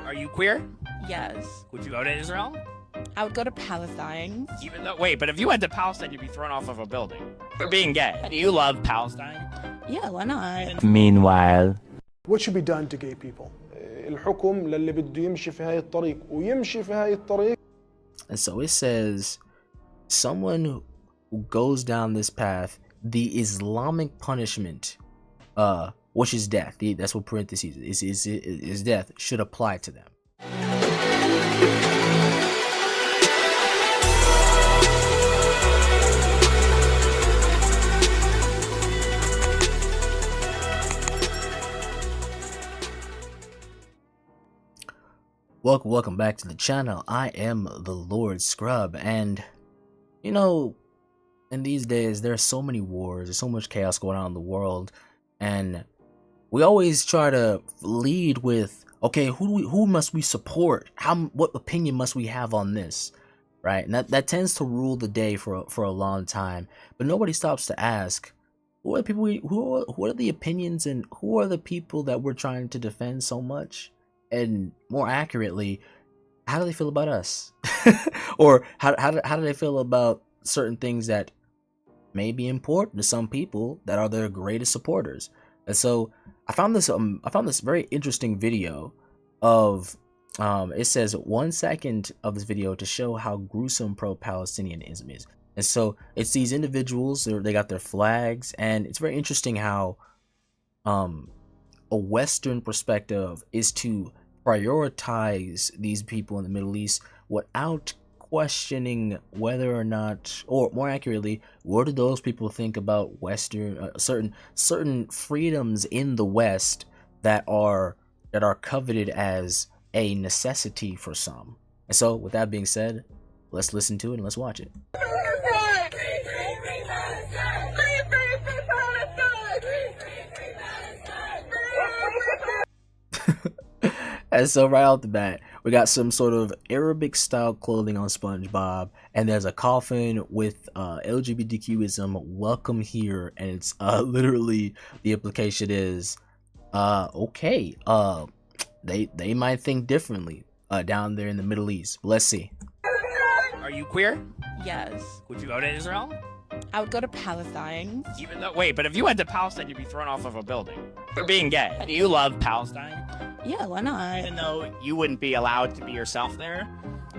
Are you queer? Yes. Would you go to Israel? I would go to Palestine. Even though, wait, but if you went to Palestine, you'd be thrown off of a building for being gay. Do you love Palestine? Yeah, why not? Meanwhile, What should be done to gay people? الحكم للي بده يمشي في هاي الطريق ويمشي في هاي الطريق. And so it says, someone who goes down this path, the Islamic punishment, which is death. That's what parentheses is death should apply to them. Welcome back to the channel. I am the Lord Scrub, and you know, in these days there's so many wars, there's so much chaos going on in the world, and we always try to lead with, okay, who must we support? What opinion must we have on this, right? And that tends to rule the day for a long time, but nobody stops to ask, who are the people who are the opinions, and who are the people that we're trying to defend so much? And more accurately, how do they feel about us? Or how do they feel about certain things that may be important to some people that are their greatest supporters? And so I found this very interesting video of it says 1 second of this video to show how gruesome pro-Palestinianism is. And so it's these individuals, they got their flags, and it's very interesting how a Western perspective is to prioritize these people in the Middle East without questioning whether or not, or more accurately, what do those people think about Western certain freedoms in the West that are coveted as a necessity for some. And so with that being said, let's listen to it and let's watch it. And so right off the bat, we got some sort of Arabic style clothing on SpongeBob, and there's a coffin with LGBTQism, welcome here, and it's literally the implication is okay, they might think differently down there in the Middle East. Let's see. are you queer? Yes. Would you go to Israel? I would go to Palestine. Even though, wait, but if you went to Palestine, you'd be thrown off of a building for being gay. Do you love Palestine? Yeah, why not? Even though you wouldn't be allowed to be yourself there?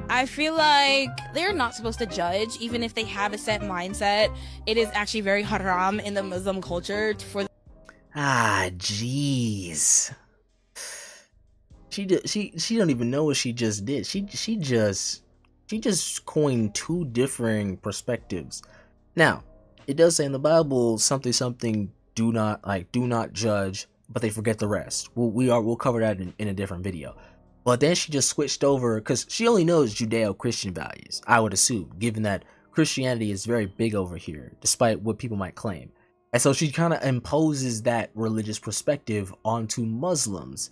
I feel like they're not supposed to judge, even if they have a set mindset. It is actually very haram in the Muslim culture for. Jeez. She don't even know what she just did. She just coined two differing perspectives. Now, it does say in the Bible something do not judge, but they forget the rest. We'll cover that in a different video. But then she just switched over because she only knows Judeo-Christian values, I would assume, given that Christianity is very big over here, despite what people might claim. And so she kind of imposes that religious perspective onto Muslims,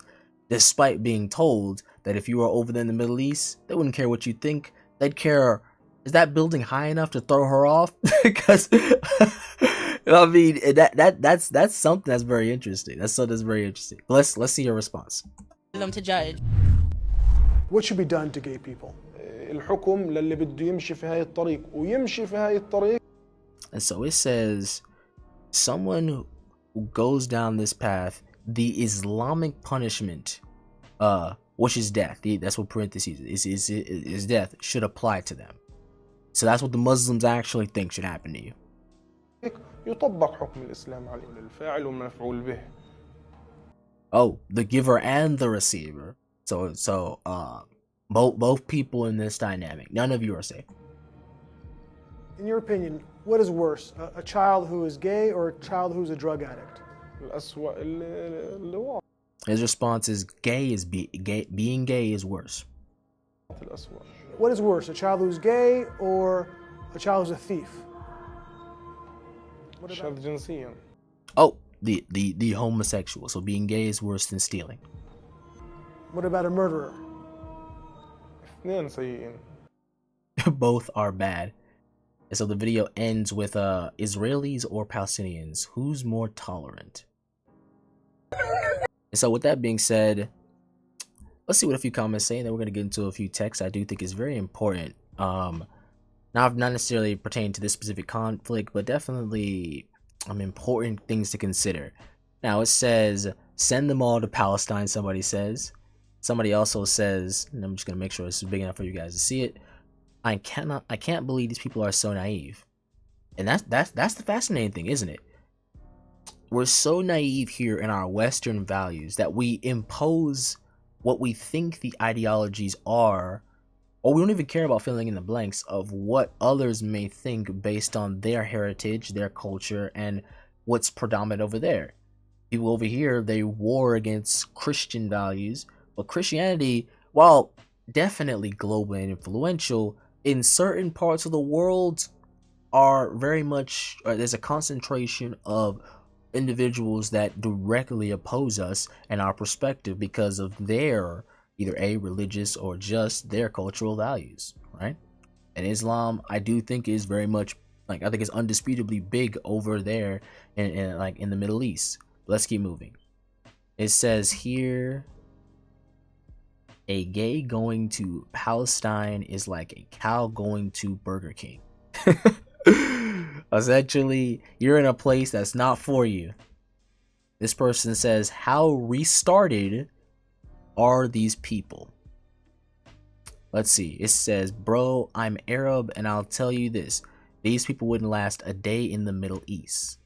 despite being told that if you were over there in the Middle East, they wouldn't care what you think. They'd care, is that building high enough to throw her off? Because I mean, that's something that's very interesting. That's something that's very interesting. Let's see your response. Them to judge. What should be done to gay people? الحكم للي بده يمشي في هاي الطريق ويمشي في هاي الطريق. And so it says, someone who goes down this path, the Islamic punishment, which is death. That's what parentheses is death should apply to them. So that's what the Muslims actually think should happen to you. يطبق حكم الإسلام عليه للفاعل والمفعول به. Oh, the giver and the receiver. So both people in this dynamic. None of you are safe. In your opinion, what is worse, a child who is gay or a child who's a drug addict? الأسوأ اللي هو His response is being gay is worse. الأسوأ. What is worse, a child who's gay or a child who's a thief? شاذ جنسيا. Oh, the homosexual. So being gay is worse than stealing. What about a murderer? اثنين سيئين. Both are bad. And so the video ends with Israelis or Palestinians, who's more tolerant? And so with that being said, let's see what a few comments say, and then we're gonna get into a few texts I do think is very important. Not necessarily pertaining to this specific conflict, but definitely important things to consider. Now it says, send them all to Palestine, somebody says. Somebody also says, and I'm just gonna make sure this is big enough for you guys to see it. I can't believe these people are so naive. And that's the fascinating thing, isn't it? We're so naive here in our Western values that we impose what we think the ideologies are, or we don't even care about filling in the blanks of what others may think based on their heritage, their culture, and what's predominant over there. People over here, they war against Christian values, but Christianity, while definitely global and influential, in certain parts of the world are very much, there's a concentration of individuals that directly oppose us and our perspective because of their either a religious or just their cultural values, right? And Islam, I do think, is very much, like, I think it's undisputably big over there in like in the Middle East. But let's keep moving. It says here, a gay going to Palestine is like a cow going to Burger King. Essentially, you're in a place that's not for you. This person says, how restarted are these people? Let's see. It says, bro, I'm Arab and I'll tell you this. These people wouldn't last a day in the Middle East.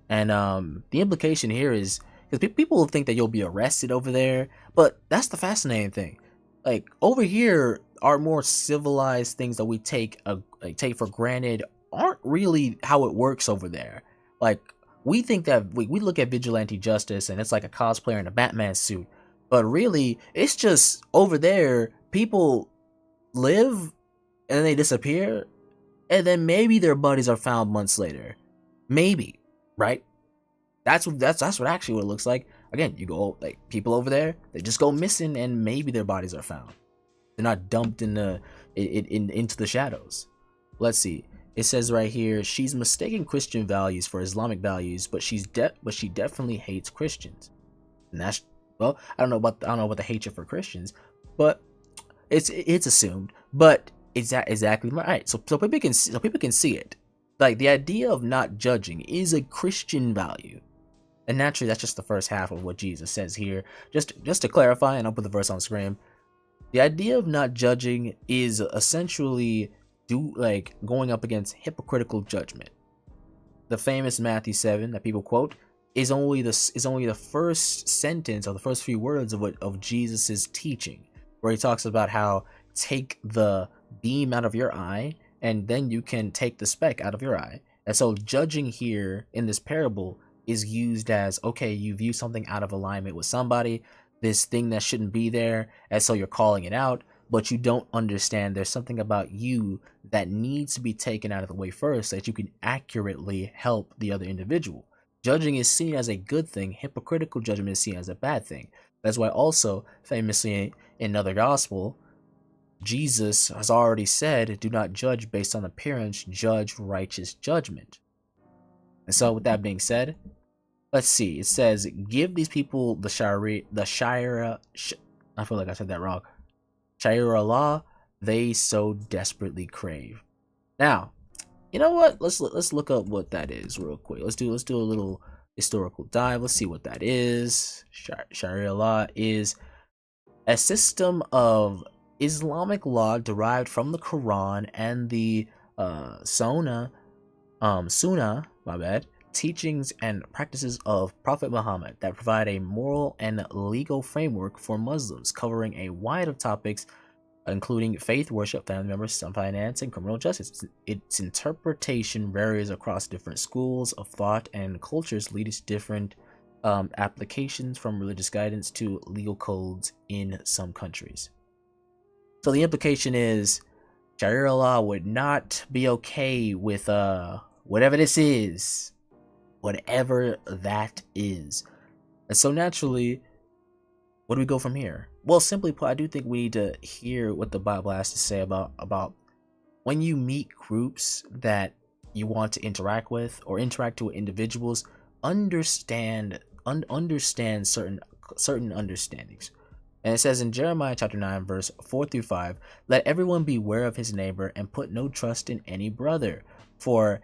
And the implication here is, because people will think that you'll be arrested over there, but that's the fascinating thing. Like, over here, our more civilized things that we take for granted aren't really how it works over there. Like, we think that we look at vigilante justice and it's like a cosplayer in a Batman suit, but really it's just over there people live and then they disappear, and then maybe their bodies are found months later, maybe, right? That's what actually what it looks like. Again, you go, like, people over there, they just go missing and maybe their bodies are found. They're not dumped into the shadows. Let's see. It says right here, she's mistaking Christian values for Islamic values, but she definitely hates Christians. And that's, well, I don't know about the hatred for Christians, but it's assumed. But exactly right. So people can see it. Like, the idea of not judging is a Christian value. And naturally, that's just the first half of what Jesus says here. Just to clarify, and I'll put the verse on screen. The idea of not judging is essentially going up against hypocritical judgment. The famous Matthew 7 that people quote is only the first sentence or the first few words of Jesus's teaching, where he talks about how take the beam out of your eye and then you can take the speck out of your eye. And so judging here in this parable is used as, okay, you view something out of alignment with somebody, this thing that shouldn't be there, and so you're calling it out, but you don't understand there's something about you that needs to be taken out of the way first so that you can accurately help the other individual. Judging is seen as a good thing. Hypocritical judgment is seen as a bad thing. That's why also, famously in another gospel, Jesus has already said, do not judge based on appearance, judge righteous judgment. And so with that being said, let's see. It says, give these people the Shira, I feel like I said that wrong. Shira law they so desperately crave. Now, you know what? Let's look up what that is real quick. Let's do a little historical dive. Let's see what that is. Sharia law is a system of Islamic law derived from the Quran and the Sunnah, teachings and practices of Prophet Muhammad that provide a moral and legal framework for Muslims, covering a wide of topics including faith, worship, family members, finance, and criminal justice. Its interpretation varies across different schools of thought and cultures, leading to different applications from religious guidance to legal codes in some countries. So the implication is Sharia law would not be okay with whatever this is, whatever that is. And so naturally, where do we go from here? Well, simply put, I do think we need to hear what the Bible has to say about when you meet groups that you want to interact with or interact with individuals, understand certain understandings. And it says in Jeremiah chapter 9, verse 4 through 5, let everyone beware of his neighbor and put no trust in any brother. For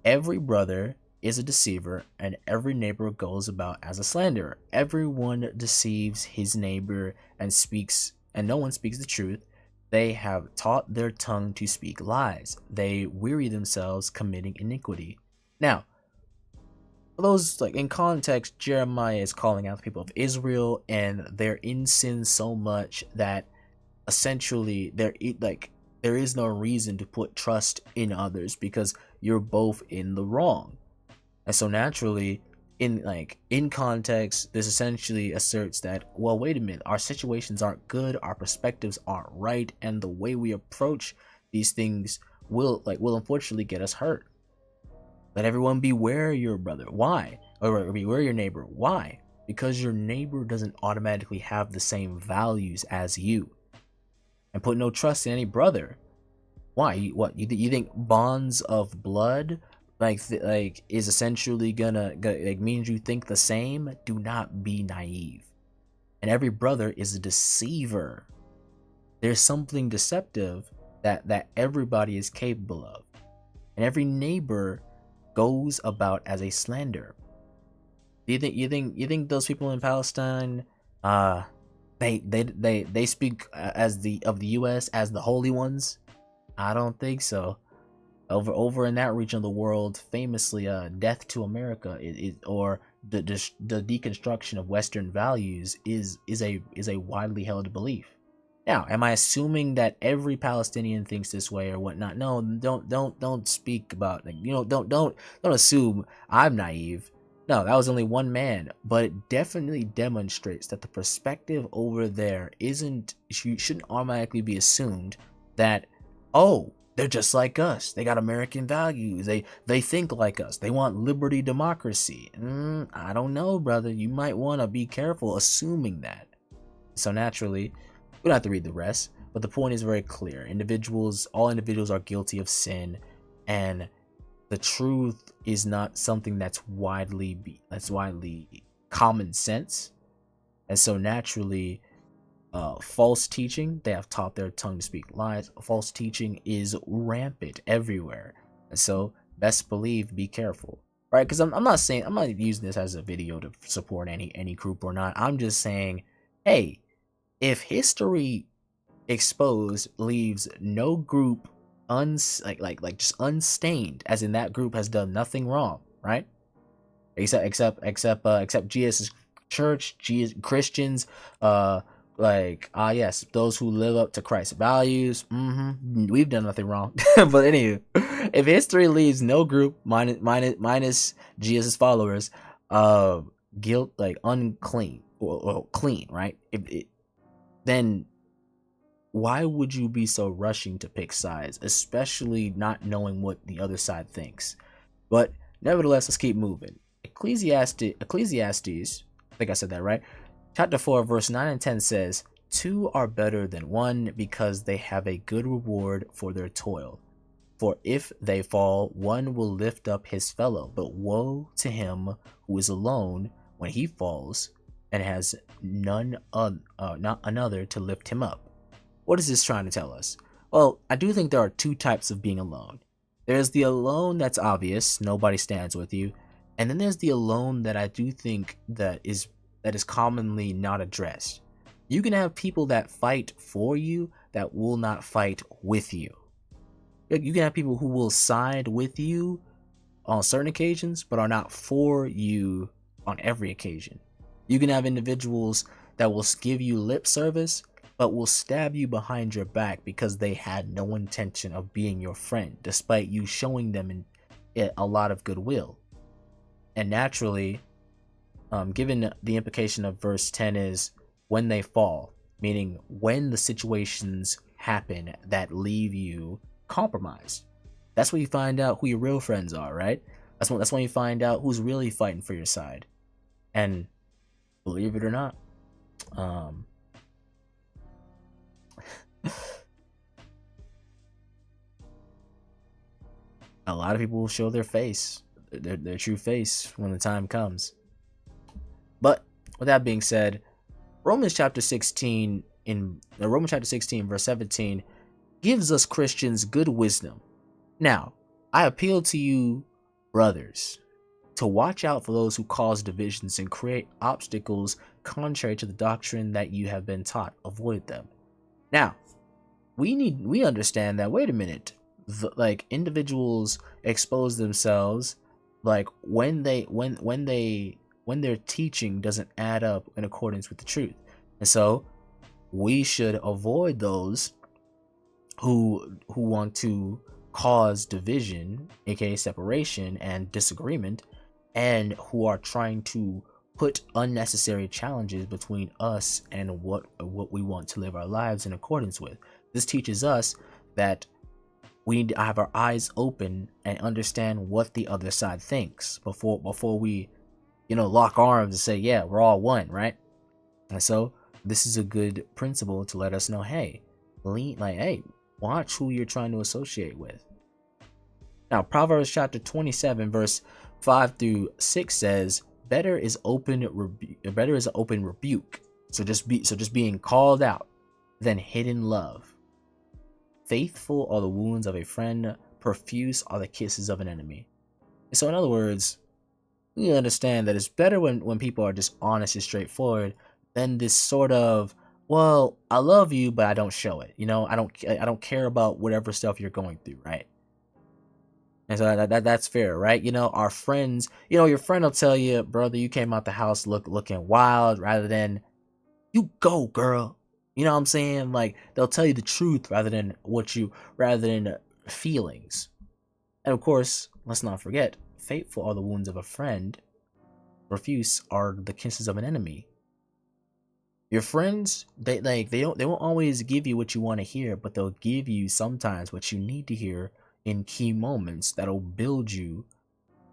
every brother is a deceiver, and every neighbor goes about as a slanderer. Everyone deceives his neighbor and no one speaks the truth. They have taught their tongue to speak lies. They weary themselves committing iniquity. Now, for those, like, in context, Jeremiah is calling out the people of Israel, and they're in sin so much that essentially there is no reason to put trust in others because you're both in the wrong. And so naturally, in context, this essentially asserts that, well, wait a minute, our situations aren't good, our perspectives aren't right, and the way we approach these things will unfortunately get us hurt. Let everyone beware your brother. Why? Or beware your neighbor. Why? Because your neighbor doesn't automatically have the same values as you. And put no trust in any brother. Why? You think bonds of blood is essentially gonna means you think the same? Do not be naive. And every brother is a deceiver. There's something deceptive that everybody is capable of. And every neighbor goes about as a slander. You think those people in Palestine they speak of the US as the holy ones? I don't think so. Over in that region of the world, famously, death to America or the deconstruction of Western values is a widely held belief. Now, am I assuming that every Palestinian thinks this way or whatnot? No, don't speak about, don't assume I'm naive. No, that was only one man, but it definitely demonstrates that the perspective over there shouldn't automatically be assumed that, oh, they're just like us. They got American values. They think like us. They want liberty, democracy. I don't know, brother. You might want to be careful assuming that. So naturally, we don't have to read the rest, but the point is very clear. All individuals are guilty of sin, and the truth is not something that's widely common sense. And so naturally, false teaching, they have taught their tongue to speak lies. False teaching is rampant everywhere. And so best believe, be careful. Right? Because I'm not using this as a video to support any group or not. I'm just saying, hey, if history exposed leaves no group just unstained, as in that group has done nothing wrong, right? Except Jesus' church, Christians, yes, those who live up to Christ's values. We've done nothing wrong. But anyway, if history leaves no group minus Jesus' followers, guilt unclean or clean, right? Then why would you be so rushing to pick sides, especially not knowing what the other side thinks? But nevertheless, let's keep moving. Ecclesiastes, I think I said that right. Chapter 4, verse 9 and 10 says, 2 are better than 1 because they have a good reward for their toil. For if they fall, one will lift up his fellow, but woe to him who is alone when he falls and has not another to lift him up. What is this trying to tell us? Well, I do think there are 2 types of being alone. There's the alone that's obvious, nobody stands with you, and then there's the alone that I do think that is commonly not addressed. You can have people that fight for you that will not fight with you. You can have people who will side with you on certain occasions, but are not for you on every occasion. You can have individuals that will give you lip service, but will stab you behind your back because they had no intention of being your friend, despite you showing them a lot of goodwill. And naturally, given the implication of verse 10 is when they fall, meaning when the situations happen that leave you compromised. That's when you find out who your real friends are, right? That's when you find out who's really fighting for your side. And believe it or not, a lot of people will show their face, their true face when the time comes. But with that being said, Romans chapter 16 Romans chapter 16 verse 17 gives us Christians good wisdom. Now, I appeal to you, brothers, to watch out for those who cause divisions and create obstacles contrary to the doctrine that you have been taught. Avoid them. Now, we understand that, wait a minute, like individuals expose themselves, like when their teaching doesn't add up in accordance with the truth. And so we should avoid those who want to cause division, aka separation and disagreement, and who are trying to put unnecessary challenges between us and what we want to live our lives in accordance with. This teaches us that we need to have our eyes open and understand what the other side thinks before we, lock arms and say, yeah, we're all one, right? And so this is a good principle to let us know, hey, watch who you're trying to associate with. Now, Proverbs chapter 27 verse 5 through 6 says, better is open rebuke, so just being called out, than hidden love. Faithful are the wounds of a friend, profuse are the kisses of an enemy. And so in other words, we understand that it's better when people are just honest and straightforward than this sort of, well, I love you, but I don't show it. I don't care about whatever stuff you're going through, right? And so that's fair, right? Our friends, your friend will tell you, brother, you came out the house looking wild, rather than, you go, girl. You know what I'm saying? Like, they'll tell you the truth rather than feelings. And of course, let's not forget, faithful are the wounds of a friend, profuse are the kisses of an enemy. Your friends, they won't always give you what you want to hear, but they'll give you sometimes what you need to hear in key moments that'll build you,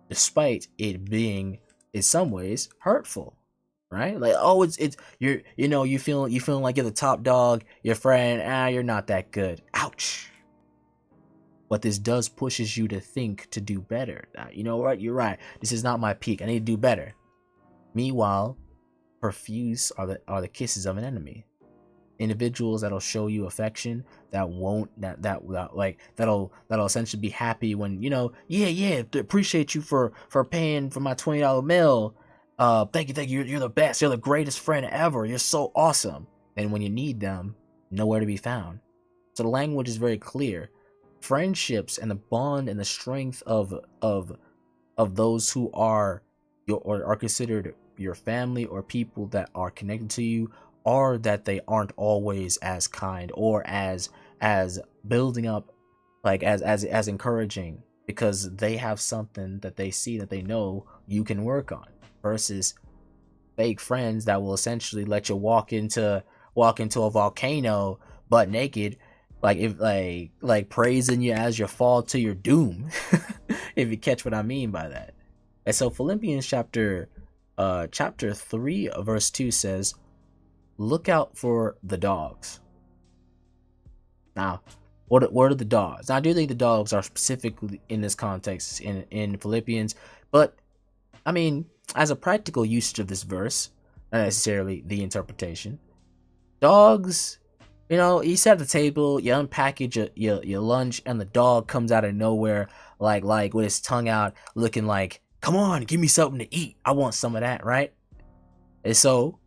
despite it being in some ways hurtful, right? Like, oh, you feeling like you're the top dog, your friend, you're not that good, ouch. But this does pushes you to think to do better. You know what, you're right, this is not my peak, I need to do better. Meanwhile, profuse are the kisses of an enemy. Individuals that'll show you affection, that'll essentially be happy when, appreciate you for paying for my $20 meal. Thank you, you're the best, you're the greatest friend ever, you're so awesome. And when you need them, nowhere to be found. So the language is very clear. Friendships and the bond and the strength of those who are considered your family or people that are connected to you are that they aren't always as kind or as building up, like as encouraging, because they have something that they see that they know you can work on, versus fake friends that will essentially let you walk into a volcano butt naked, like praising you as you fall to your doom. If you catch what I mean by that. And so Philippians chapter 3 verse 2 says, look out for the dogs. Now, what are the dogs? Now, I do think the dogs are specifically in this context in Philippians, but I mean, as a practical usage of this verse, not necessarily the interpretation. Dogs, you sit at the table, you unpackage your lunch, and the dog comes out of nowhere, like with his tongue out, looking like, come on, give me something to eat, I want some of that, right? And so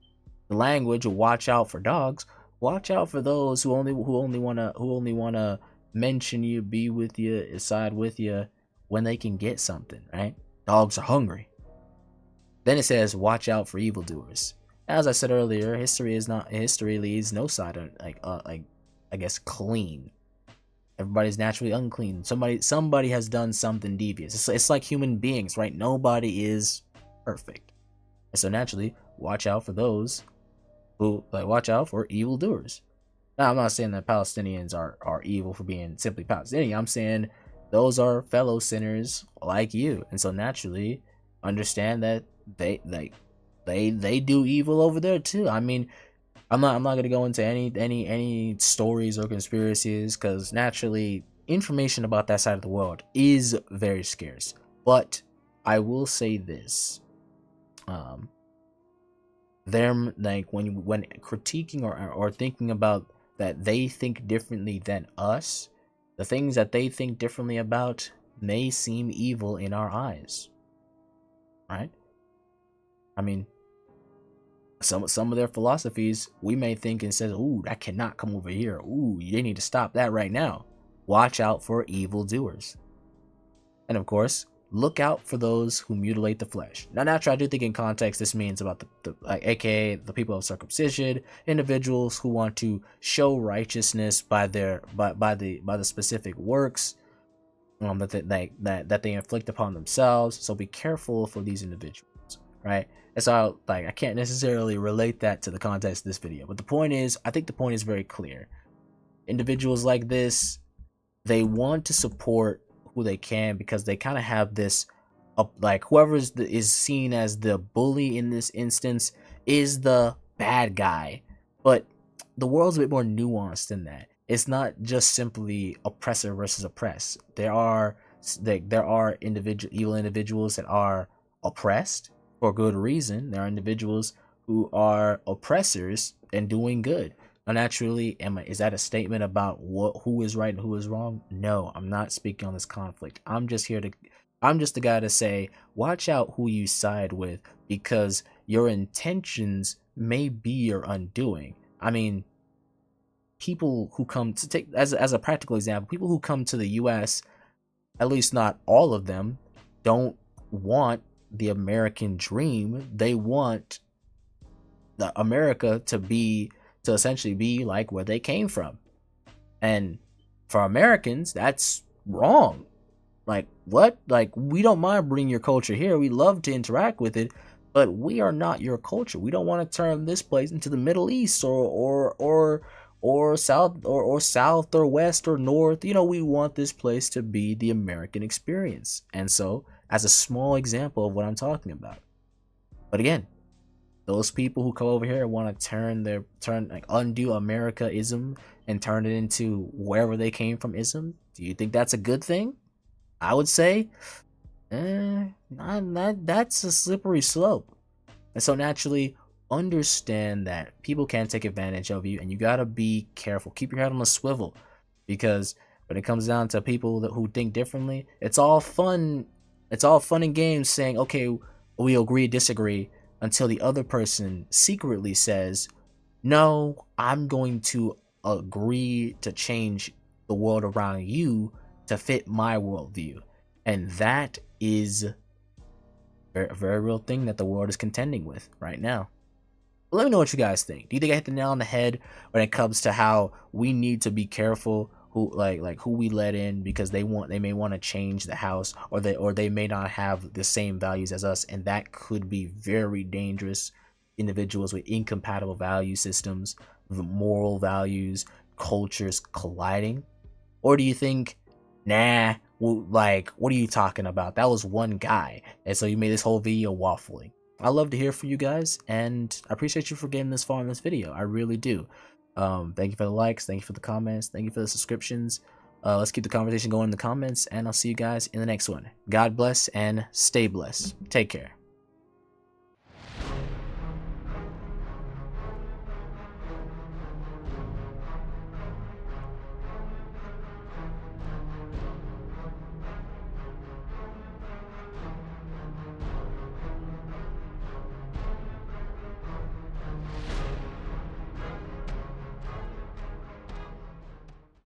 the language will watch out for dogs. Watch out for those who only wanna mention you, be with you, side with you when they can get something, right? Dogs are hungry. Then it says, watch out for evildoers. As I said earlier, history leaves no side I guess clean. Everybody's naturally unclean. Somebody has done something devious. It's like human beings, right? Nobody is perfect. And so naturally, watch out for those who, watch out for evildoers. Now, I'm not saying that Palestinians are evil for being simply Palestinian. I'm saying those are fellow sinners like you. And so naturally, understand that they do evil over there too. I mean, I'm not gonna go into any stories or conspiracies, because naturally information about that side of the world is very scarce. But I will say this: them, like when critiquing or thinking about that they think differently than us, the things that they think differently about may seem evil in our eyes, right? I mean, some of their philosophies we may think and says, "Ooh, that cannot come over here. Ooh, they need to stop that right now." Watch out for evildoers, and of course, look out for those who mutilate the flesh. Now, naturally, I do think in context this means about aka the people of circumcision, individuals who want to show righteousness by their by the specific works that they inflict upon themselves. So be careful for these individuals, right? And so I can't necessarily relate that to the context of this video, but the point is, I think the point is very clear. Individuals like this, they want to support who they can because they kind of have this like whoever is seen as the bully in this instance is the bad guy. But the world's a bit more nuanced than that. It's not just simply oppressor versus oppressed. There are evil individuals that are oppressed for good reason. There are individuals who are oppressors and doing good. Naturally, is that a statement about who is right and who is wrong? No, I'm not speaking on this conflict. I'm just the guy to say, watch out who you side with, because your intentions may be your undoing. I mean, people who come to take as a practical example, people who come to the US, at least not all of them, don't want the American dream. They want America to essentially be like where they came from. And for Americans, that's wrong. Like, what? Like, we don't mind bringing your culture here. We love to interact with it, but we are not your culture. We don't want to turn this place into the Middle East or south or west or north. We want this place to be the American experience. And so, as a small example of what I'm talking about. But again, those people who come over here and want to undo Americaism and turn it into wherever they came from ism, do you think that's a good thing? I would say, that's a slippery slope. And so naturally, understand that people can take advantage of you, and you gotta be careful. Keep your head on a swivel, because when it comes down to people who think differently, it's all fun. It's all fun and games saying, okay, we agree, disagree, until the other person secretly says, no, I'm going to agree to change the world around you to fit my worldview. And that is a very real thing that the world is contending with right now. But let me know what you guys think. Do you think I hit the nail on the head when it comes to how we need to be careful who who we let in, because they may want to change the house, or they may not have the same values as us, and that could be very dangerous. Individuals with incompatible value systems, moral values, cultures colliding? Or do you think, nah, well, like, what are you talking about? That was one guy, and so you made this whole video waffling? I love to hear from you guys, and I appreciate you for getting this far in this video. I really do. Thank you for the likes, thank you for the comments, thank you for the subscriptions. Let's keep the conversation going in the comments, and I'll see you guys in the next one. God bless and stay blessed. Take care.